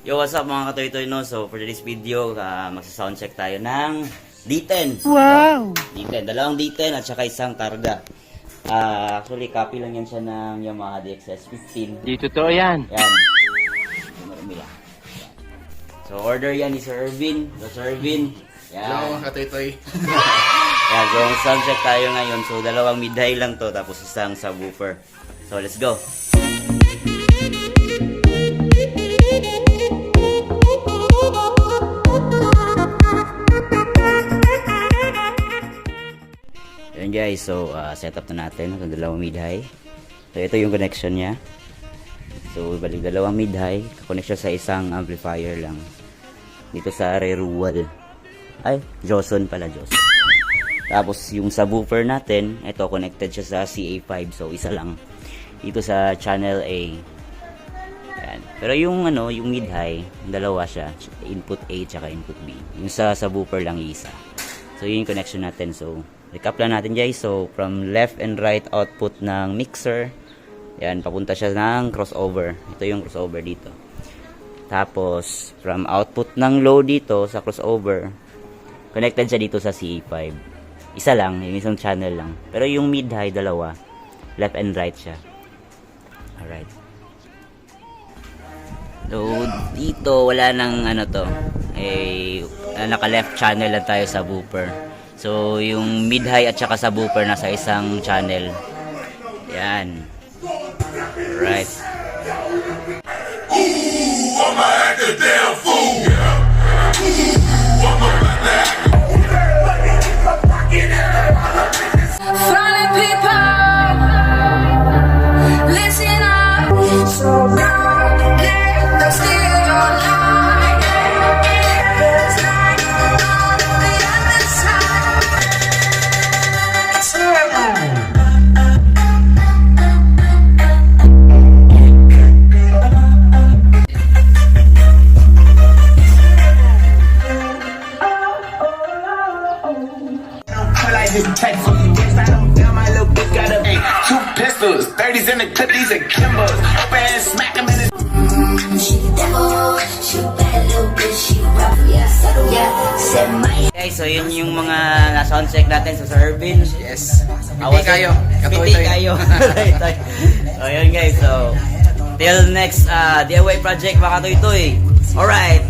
Yo, what's up mga katoy-toy, no? So, for this video, magsa-sound check tayo ng D10. Wow! D10, dalawang D10 at saka isang karga. Actually, copy lang yan siya ng Yamaha DXS 15. Di totoo yan. Yan. Marami lang. So, order yan ni Sir Irvin. So, Sir Irvin. Yan. Hello, katoy-toy. Yan, so sound check tayo ngayon. So, dalawang mid-high lang to, tapos isang subwoofer. So, let's go. Ayan guys, so setup na natin itong dalawang mid-high. So ito yung connection niya. So balik dalawang mid-high, connect siya sa isang amplifier lang. Dito sa Rerual. Ay, Joson pala, Joson. Tapos yung subwoofer natin, ito connected siya sa CA5, so isa lang. Dito sa channel A. Ayan. Pero yung yung mid-high, dalawa siya, input A tsaka input B. Yung sa subwoofer lang isa. So yun yung connection natin. So recap lang natin guys. So from left and right output ng mixer, yan, papunta siya ng crossover. Ito yung crossover dito. Tapos from output ng low dito sa crossover, connected siya dito sa CA5. Isa lang, yung isang channel lang. Pero yung mid-high, dalawa. Left and right siya. Alright. So dito wala nang naka left channel lang tayo sa woofer. So yung mid-high at saka sa woofer nasa isang channel. Yan. Right. Funny people, listen up. So now, I'm still your light. It's like on the other side. It's terrible. Two pistols, 30s in the clip, these are Kimbers. Open and smack them in the She the devil, she bad little bitch, she rough, yeah, said my. Guys, so yun yung mga na-sound check natin sa Sir Irvin. Yes. Awas Hindi kayo. Piti Katoy-toy. kayo. So yun guys, so till next DIY project mga katoy-toy. Alright.